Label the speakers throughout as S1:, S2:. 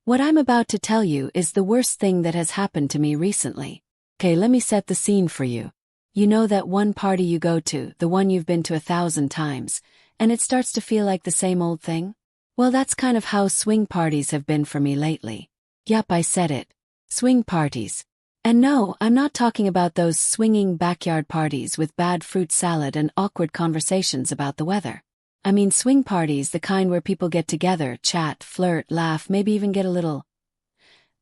S1: What I'm about to tell you is the worst thing that has happened to me recently. Okay, let me set the scene for you. You know that one party you go to, the one you've been to 1,000 times, and it starts to feel like the same old thing? Well, that's kind of how swing parties have been for me lately. Yup, I said it. Swing parties. And no, I'm not talking about those swinging backyard parties with bad fruit salad and awkward conversations about the weather. I mean swing parties, the kind where people get together, chat, flirt, laugh, maybe even get a little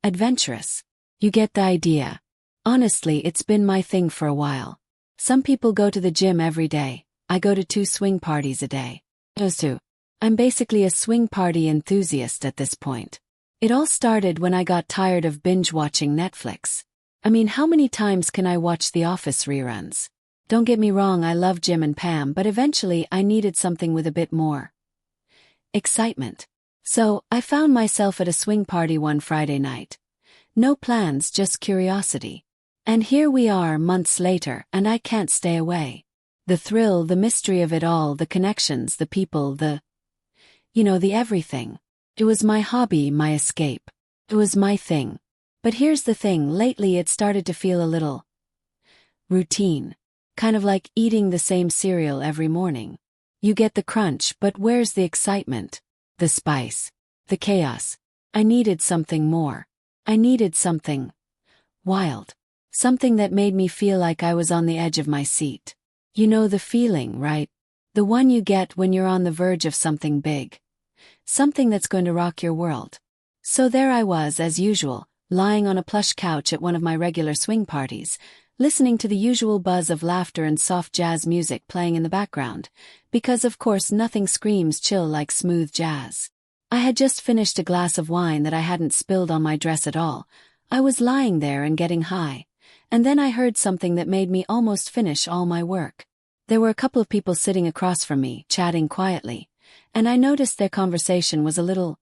S1: adventurous. You get the idea. Honestly, it's been my thing for a while. Some people go to the gym every day. I go to 2 swing parties a day. Those 2. I'm basically a swing party enthusiast at this point. It all started when I got tired of binge-watching Netflix. I mean, how many times can I watch The Office reruns? Don't get me wrong, I love Jim and Pam, but eventually I needed something with a bit more excitement. So, I found myself at a swing party one Friday night. No plans, just curiosity. And here we are months later, and I can't stay away. The thrill, the mystery of it all, the connections, the people, the everything. It was my hobby, my escape. It was my thing. But here's the thing, lately it started to feel a little routine. Kind of like eating the same cereal every morning. You get the crunch, but where's the excitement? The spice? The chaos? I needed something more. I needed something wild. Something that made me feel like I was on the edge of my seat. You know the feeling, right? The one you get when you're on the verge of something big. Something that's going to rock your world. So there I was, as usual, lying on a plush couch at one of my regular swing parties, listening to the usual buzz of laughter and soft jazz music playing in the background, because of course nothing screams chill like smooth jazz. I had just finished a glass of wine that I hadn't spilled on my dress at all. I was lying there and getting high, and then I heard something that made me almost finish all my work. There were a couple of people sitting across from me, chatting quietly, and I noticed their conversation was a little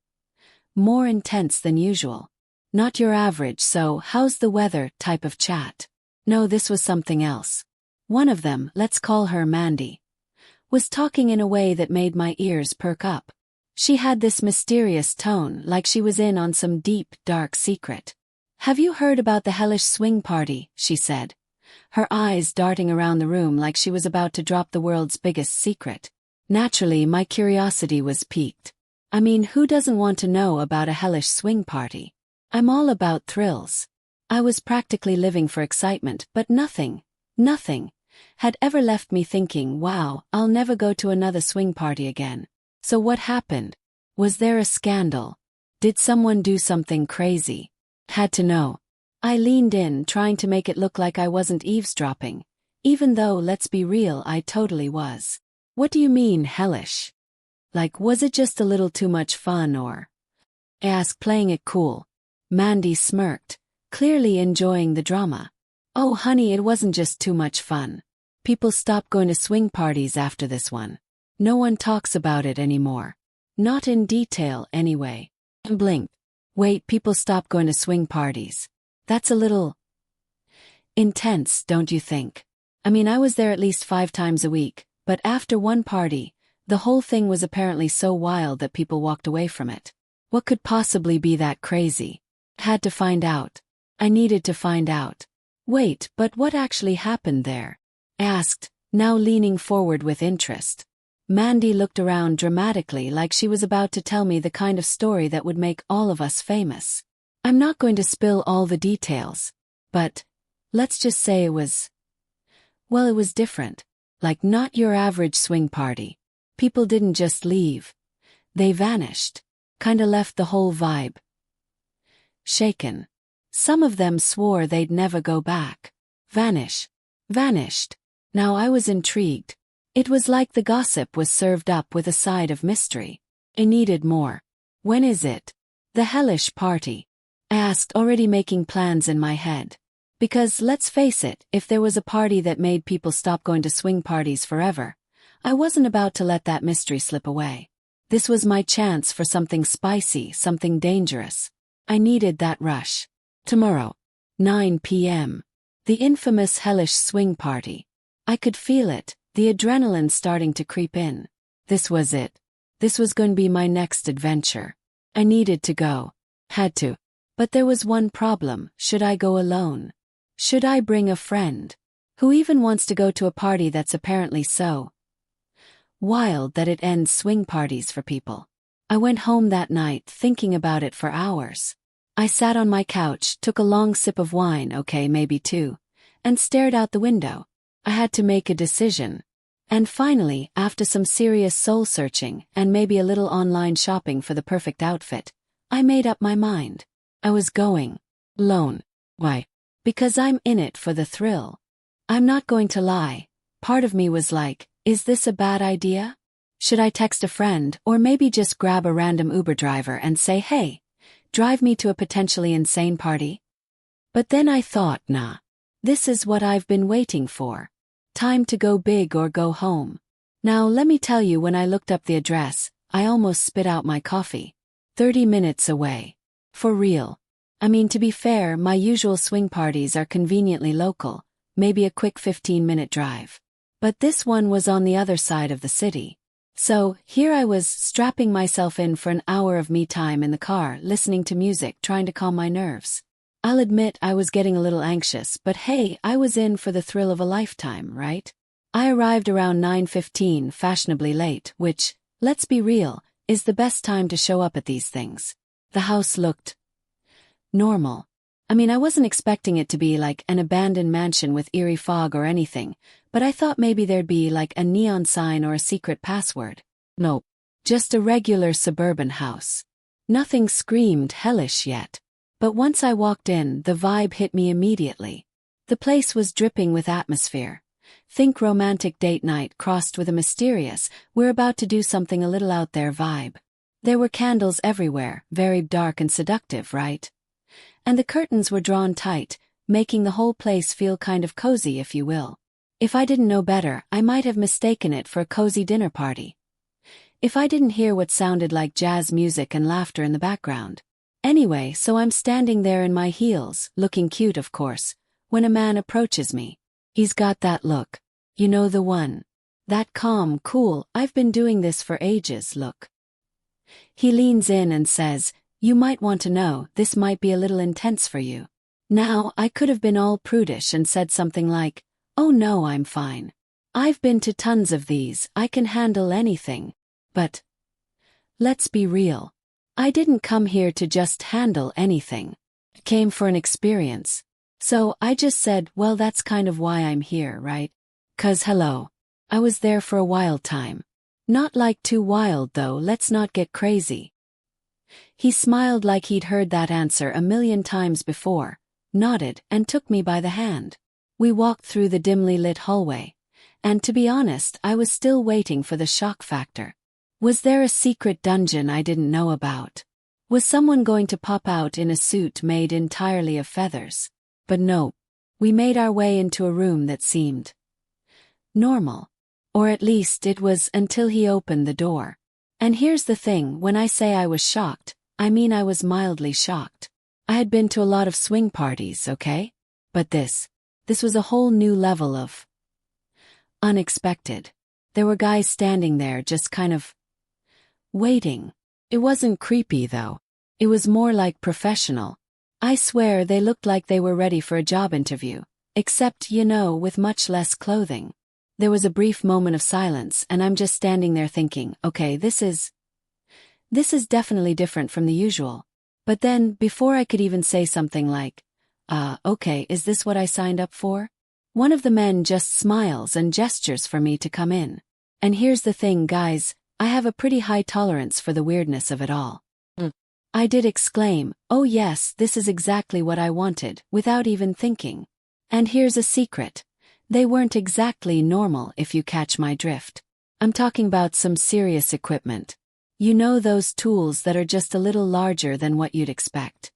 S1: more intense than usual. Not your average "so, how's the weather" type of chat. No, this was something else. One of them, let's call her Mandy, was talking in a way that made my ears perk up. She had this mysterious tone, like she was in on some deep, dark secret. "Have you heard about the Hellish swing party?" she said, her eyes darting around the room like she was about to drop the world's biggest secret. Naturally, my curiosity was piqued. I mean, who doesn't want to know about a hellish swing party? I'm all about thrills. I was practically living for excitement, but nothing had ever left me thinking, wow, I'll never go to another swing party again. So what happened? Was there a scandal? Did someone do something crazy? Had to know. I leaned in, trying to make it look like I wasn't eavesdropping, even though, let's be real, I totally was. What do you mean, hellish? Like, was it just a little too much fun, or? I asked, playing it cool. Mandy smirked, clearly enjoying the drama. Oh honey, it wasn't just too much fun. People stopped going to swing parties after this one. No one talks about it anymore. Not in detail, anyway. And blinked. Wait, people stopped going to swing parties. That's a little intense, don't you think? I mean, I was there at least 5 times a week, but after one party, the whole thing was apparently so wild that people walked away from it. What could possibly be that crazy? Had to find out. I needed to find out. Wait, but what actually happened there? Asked, now leaning forward with interest. Mandy looked around dramatically like she was about to tell me the kind of story that would make all of us famous. I'm not going to spill all the details, but let's just say it was different. Like not your average swing party. People didn't just leave. They vanished. Kinda left the whole vibe shaken. Some of them swore they'd never go back. Vanished. Now I was intrigued. It was like the gossip was served up with a side of mystery. I needed more. When is it? The hellish party? I asked, already making plans in my head. Because, let's face it, if there was a party that made people stop going to swing parties forever, I wasn't about to let that mystery slip away. This was my chance for something spicy, something dangerous. I needed that rush. Tomorrow, 9 p.m. The infamous hellish swing party. I could feel it, the adrenaline starting to creep in. This was it. This was going to be my next adventure. I needed to go. Had to. But there was one problem: should I go alone? Should I bring a friend? Who even wants to go to a party that's apparently so wild that it ends swing parties for people? I went home that night thinking about it for hours. I sat on my couch, took a long sip of wine, okay, maybe two, and stared out the window. I had to make a decision. And finally, after some serious soul-searching and maybe a little online shopping for the perfect outfit, I made up my mind. I was going alone. Why? Because I'm in it for the thrill. I'm not going to lie. Part of me was like, is this a bad idea? Should I text a friend or maybe just grab a random Uber driver and say, hey, drive me to a potentially insane party? But then I thought, nah. This is what I've been waiting for. Time to go big or go home. Now let me tell you, when I looked up the address, I almost spit out my coffee. 30 minutes away. For real. I mean, to be fair, my usual swing parties are conveniently local, maybe a quick 15-minute drive. But this one was on the other side of the city. So, here I was, strapping myself in for an hour of me time in the car, listening to music, trying to calm my nerves. I'll admit I was getting a little anxious, but hey, I was in for the thrill of a lifetime, right? I arrived around 9:15, fashionably late, which, let's be real, is the best time to show up at these things. The house looked normal. I mean, I wasn't expecting it to be like an abandoned mansion with eerie fog or anything, but I thought maybe there'd be like a neon sign or a secret password. Nope. Just a regular suburban house. Nothing screamed hellish yet. But once I walked in, the vibe hit me immediately. The place was dripping with atmosphere. Think romantic date night crossed with a mysterious, we're about to do something a little out there vibe. There were candles everywhere, very dark and seductive, right? And the curtains were drawn tight, making the whole place feel kind of cozy, if you will. If I didn't know better, I might have mistaken it for a cozy dinner party. If I didn't hear what sounded like jazz music and laughter in the background. Anyway, so I'm standing there in my heels, looking cute of course, when a man approaches me. He's got that look. You know, the one. That calm, cool, I've been doing this for ages look. He leans in and says, you might want to know, this might be a little intense for you. Now, I could have been all prudish and said something like, oh no, I'm fine. I've been to tons of these, I can handle anything. But let's be real. I didn't come here to just handle anything. I came for an experience. So I just said, well, that's kind of why I'm here, right? 'Cause hello. I was there for a wild time. Not like too wild though, let's not get crazy. He smiled like he'd heard that answer a million times before, nodded, and took me by the hand. We walked through the dimly lit hallway. And to be honest, I was still waiting for the shock factor. Was there a secret dungeon I didn't know about? Was someone going to pop out in a suit made entirely of feathers? But no. We made our way into a room that seemed normal. Or at least it was, until he opened the door. And here's the thing, when I say I was shocked, I mean I was mildly shocked. I had been to a lot of swing parties, okay? But this was a whole new level of unexpected. There were guys standing there just kind of waiting. It wasn't creepy though. It was more like professional. I swear they looked like they were ready for a job interview, except, you know, with much less clothing. There was a brief moment of silence and I'm just standing there thinking, okay, this is definitely different from the usual. But then, before I could even say something like, okay, is this what I signed up for? One of the men just smiles and gestures for me to come in. And here's the thing, guys, I have a pretty high tolerance for the weirdness of it all. I did exclaim, oh yes, this is exactly what I wanted, without even thinking. And here's a secret. They weren't exactly normal, if you catch my drift. I'm talking about some serious equipment. You know, those tools that are just a little larger than what you'd expect.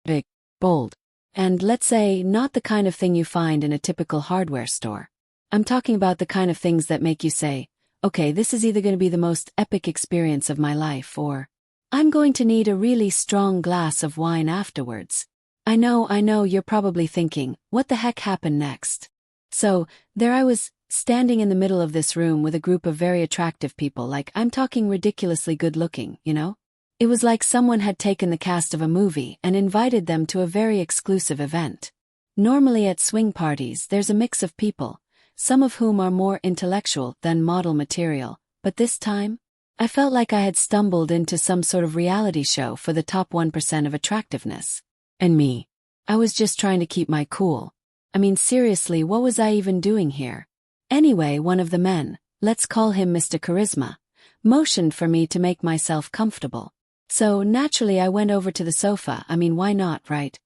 S1: Big, bold. And let's say, not the kind of thing you find in a typical hardware store. I'm talking about the kind of things that make you say, okay, this is either going to be the most epic experience of my life, or I'm going to need a really strong glass of wine afterwards. I know, you're probably thinking, what the heck happened next? So, there I was, standing in the middle of this room with a group of very attractive people, like I'm talking ridiculously good looking, you know? It was like someone had taken the cast of a movie and invited them to a very exclusive event. Normally at swing parties there's a mix of people, some of whom are more intellectual than model material, but this time, I felt like I had stumbled into some sort of reality show for the top 1% of attractiveness. And me. I was just trying to keep my cool. I mean, seriously, what was I even doing here? Anyway, one of the men, let's call him Mr. Charisma, motioned for me to make myself comfortable. So naturally I went over to the sofa, I mean, why not, right?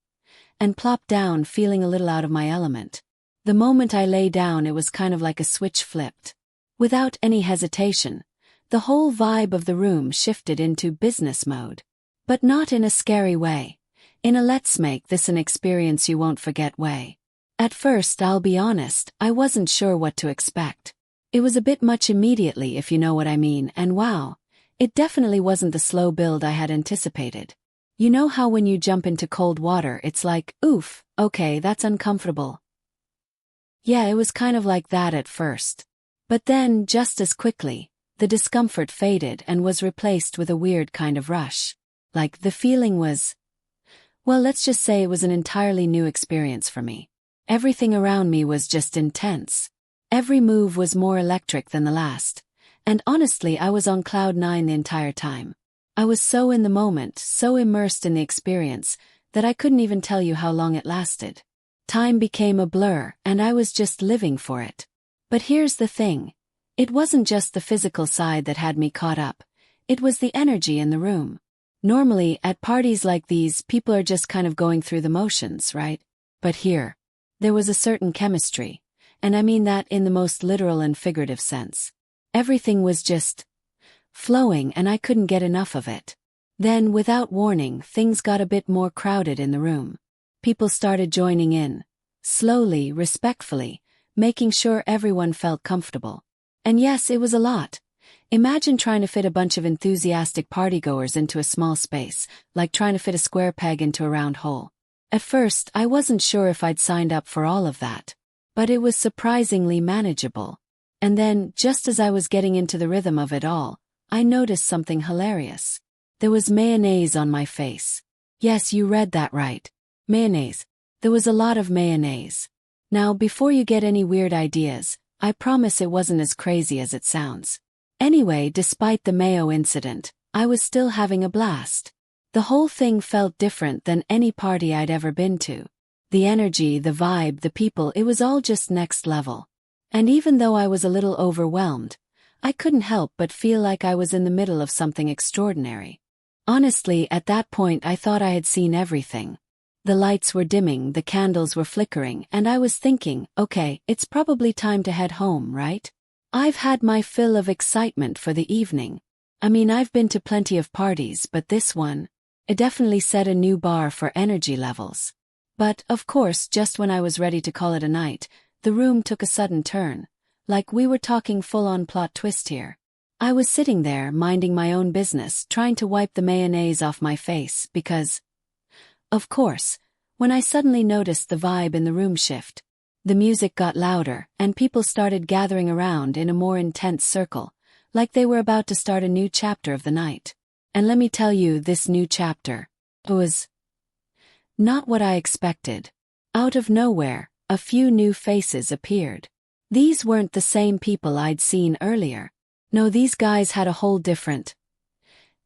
S1: And plopped down, feeling a little out of my element. The moment I lay down, it was kind of like a switch flipped. Without any hesitation, the whole vibe of the room shifted into business mode. But not in a scary way. In a let's make this an experience you won't forget way. At first, I'll be honest, I wasn't sure what to expect. It was a bit much immediately, if you know what I mean, and wow, it definitely wasn't the slow build I had anticipated. You know how when you jump into cold water it's like, oof, okay, that's uncomfortable. Yeah, it was kind of like that at first. But then, just as quickly, the discomfort faded and was replaced with a weird kind of rush. Like, the feeling was... Well, let's just say it was an entirely new experience for me. Everything around me was just intense. Every move was more electric than the last. And honestly, I was on cloud 9 the entire time. I was so in the moment, so immersed in the experience, that I couldn't even tell you how long it lasted. Time became a blur, and I was just living for it. But here's the thing. It wasn't just the physical side that had me caught up. It was the energy in the room. Normally, at parties like these, people are just kind of going through the motions, right? But here, there was a certain chemistry, and I mean that in the most literal and figurative sense. Everything was just flowing, and I couldn't get enough of it. Then, without warning, things got a bit more crowded in the room. People started joining in, slowly, respectfully, making sure everyone felt comfortable. And yes, it was a lot. Imagine trying to fit a bunch of enthusiastic partygoers into a small space, like trying to fit a square peg into a round hole. At first, I wasn't sure if I'd signed up for all of that. But it was surprisingly manageable. And then, just as I was getting into the rhythm of it all, I noticed something hilarious. There was mayonnaise on my face. Yes, you read that right. Mayonnaise. There was a lot of mayonnaise. Now, before you get any weird ideas, I promise it wasn't as crazy as it sounds. Anyway, despite the mayo incident, I was still having a blast. The whole thing felt different than any party I'd ever been to. The energy, the vibe, the people, it was all just next level. And even though I was a little overwhelmed, I couldn't help but feel like I was in the middle of something extraordinary. Honestly, at that point I thought I had seen everything. The lights were dimming, the candles were flickering, and I was thinking, okay, it's probably time to head home, right? I've had my fill of excitement for the evening. I mean, I've been to plenty of parties, but this one, it definitely set a new bar for energy levels. But, of course, just when I was ready to call it a night, the room took a sudden turn. Like we were talking full-on plot twist here. I was sitting there, minding my own business, trying to wipe the mayonnaise off my face, because... Of course, when I suddenly noticed the vibe in the room shift, the music got louder, and people started gathering around in a more intense circle, like they were about to start a new chapter of the night. And let me tell you, this new chapter was not what I expected. Out of nowhere, a few new faces appeared. These weren't the same people I'd seen earlier. No, these guys had a whole different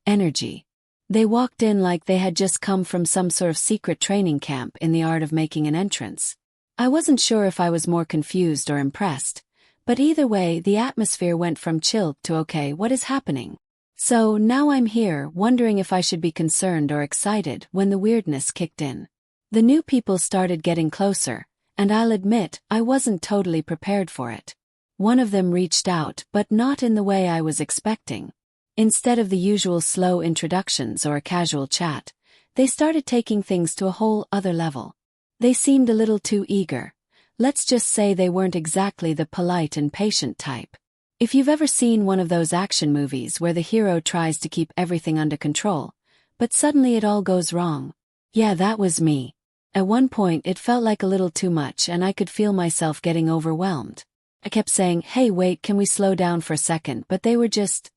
S1: energy. They walked in like they had just come from some sort of secret training camp in the art of making an entrance. I wasn't sure if I was more confused or impressed, but either way, the atmosphere went from chill to okay, what is happening? So now I'm here, wondering if I should be concerned or excited when the weirdness kicked in. The new people started getting closer, and I'll admit, I wasn't totally prepared for it. One of them reached out, but not in the way I was expecting. Instead of the usual slow introductions or a casual chat, they started taking things to a whole other level. They seemed a little too eager. Let's just say they weren't exactly the polite and patient type. If you've ever seen one of those action movies where the hero tries to keep everything under control, but suddenly it all goes wrong. Yeah, that was me. At one point it felt like a little too much and I could feel myself getting overwhelmed. I kept saying, hey wait, can we slow down for a second, but they were just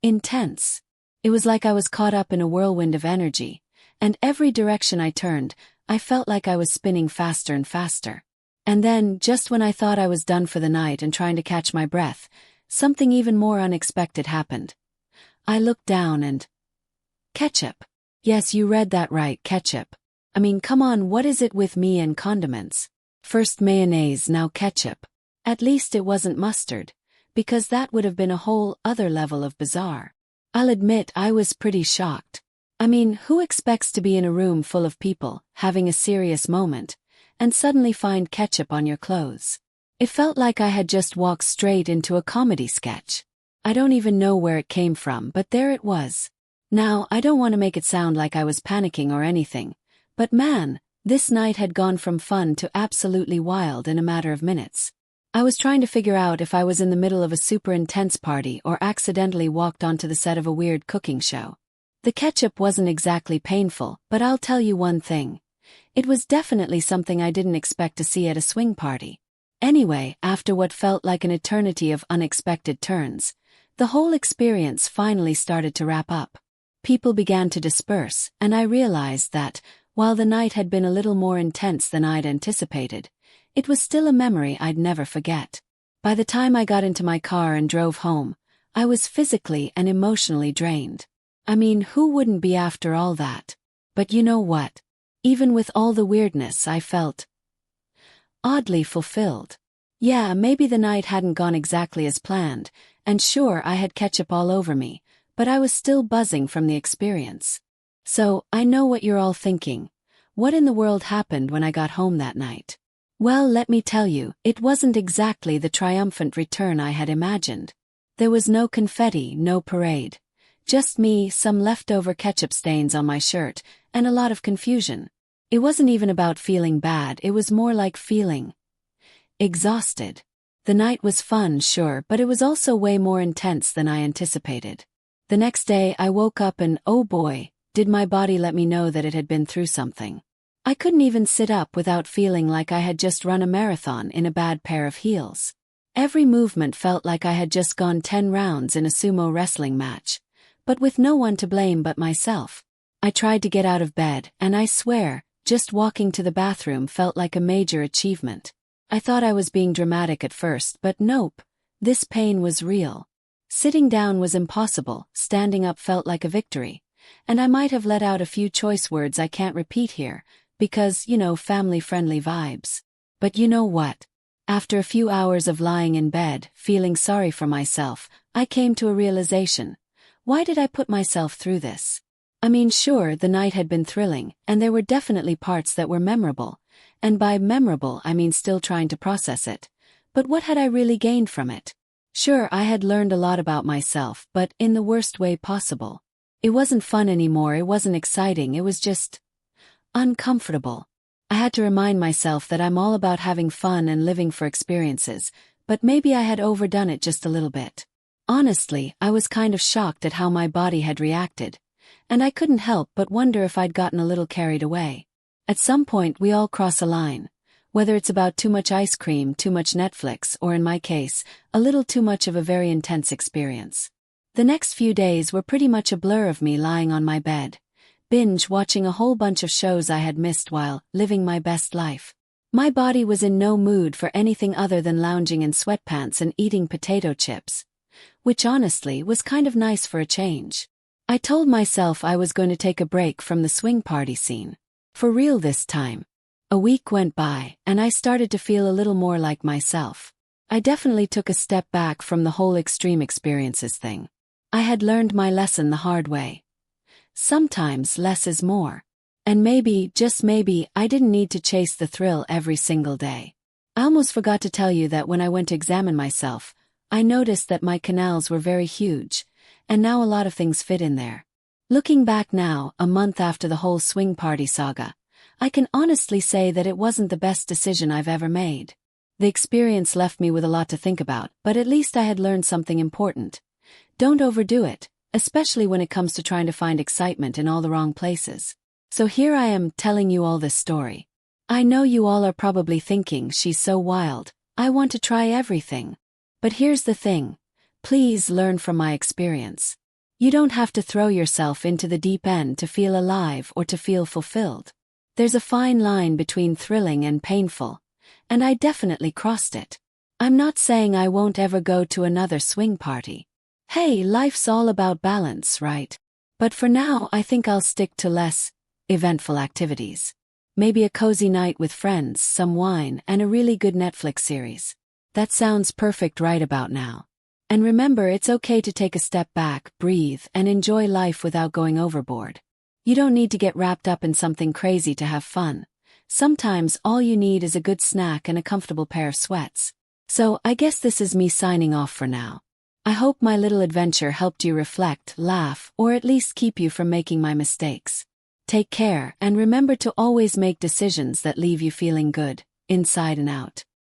S1: intense. It was like I was caught up in a whirlwind of energy, and every direction I turned, I felt like I was spinning faster and faster. And then, just when I thought I was done for the night and trying to catch my breath, something even more unexpected happened. I looked down and... ketchup. Yes, you read that right, ketchup. I mean, come on, what is it with me and condiments? First mayonnaise, now ketchup. At least it wasn't mustard, because that would have been a whole other level of bizarre. I'll admit I was pretty shocked. I mean, who expects to be in a room full of people, having a serious moment, and suddenly find ketchup on your clothes? It felt like I had just walked straight into a comedy sketch. I don't even know where it came from, but there it was. Now, I don't want to make it sound like I was panicking or anything, but man, this night had gone from fun to absolutely wild in a matter of minutes. I was trying to figure out if I was in the middle of a super intense party or accidentally walked onto the set of a weird cooking show. The ketchup wasn't exactly painful, but I'll tell you one thing. It was definitely something I didn't expect to see at a swing party. Anyway, after what felt like an eternity of unexpected turns, the whole experience finally started to wrap up. People began to disperse, and I realized that, while the night had been a little more intense than I'd anticipated, it was still a memory I'd never forget. By the time I got into my car and drove home, I was physically and emotionally drained. I mean, who wouldn't be after all that? But you know what? Even with all the weirdness, I felt oddly fulfilled. Yeah, maybe the night hadn't gone exactly as planned, and sure, I had ketchup all over me, but I was still buzzing from the experience. So, I know what you're all thinking. What in the world happened when I got home that night? Well, let me tell you, it wasn't exactly the triumphant return I had imagined. There was no confetti, no parade. Just me, some leftover ketchup stains on my shirt, and a lot of confusion. It wasn't even about feeling bad, it was more like feeling exhausted. The night was fun, sure, but it was also way more intense than I anticipated. The next day I woke up and, oh boy, did my body let me know that it had been through something. I couldn't even sit up without feeling like I had just run a marathon in a bad pair of heels. Every movement felt like I had just gone 10 rounds in a sumo wrestling match, but with no one to blame but myself. I tried to get out of bed, and I swear, just walking to the bathroom felt like a major achievement. I thought I was being dramatic at first, but nope, this pain was real. Sitting down was impossible, standing up felt like a victory, and I might have let out a few choice words I can't repeat here, because, family-friendly vibes. But you know what? After a few hours of lying in bed, feeling sorry for myself, I came to a realization. Why did I put myself through this? I mean, sure, the night had been thrilling, and there were definitely parts that were memorable, and by memorable I mean still trying to process it. But what had I really gained from it? Sure, I had learned a lot about myself, but in the worst way possible. It wasn't fun anymore, it wasn't exciting, it was just uncomfortable. I had to remind myself that I'm all about having fun and living for experiences, but maybe I had overdone it just a little bit. Honestly, I was kind of shocked at how my body had reacted, and I couldn't help but wonder if I'd gotten a little carried away. At some point we all cross a line, whether it's about too much ice cream, too much Netflix, or in my case, a little too much of a very intense experience. The next few days were pretty much a blur of me lying on my bed, binge-watching a whole bunch of shows I had missed while living my best life. My body was in no mood for anything other than lounging in sweatpants and eating potato chips, which honestly was kind of nice for a change. I told myself I was going to take a break from the swing party scene. For real this time. A week went by, and I started to feel a little more like myself. I definitely took a step back from the whole extreme experiences thing. I had learned my lesson the hard way. Sometimes less is more. And maybe, just maybe, I didn't need to chase the thrill every single day. I almost forgot to tell you that when I went to examine myself, I noticed that my canals were very huge, and now a lot of things fit in there. Looking back now, a month after the whole swing party saga, I can honestly say that it wasn't the best decision I've ever made. The experience left me with a lot to think about, but at least I had learned something important. Don't overdo it, especially when it comes to trying to find excitement in all the wrong places. So here I am telling you all this story. I know you all are probably thinking, she's so wild, I want to try everything. But here's the thing. Please learn from my experience. You don't have to throw yourself into the deep end to feel alive or to feel fulfilled. There's a fine line between thrilling and painful, and I definitely crossed it. I'm not saying I won't ever go to another swing party. Hey, life's all about balance, right? But for now, I think I'll stick to less eventful activities. Maybe a cozy night with friends, some wine, and a really good Netflix series. That sounds perfect right about now. And remember, it's okay to take a step back, breathe, and enjoy life without going overboard. You don't need to get wrapped up in something crazy to have fun. Sometimes all you need is a good snack and a comfortable pair of sweats. So I guess this is me signing off for now. I hope my little adventure helped you reflect, laugh, or at least keep you from making my mistakes. Take care, and remember to always make decisions that leave you feeling good, inside and out.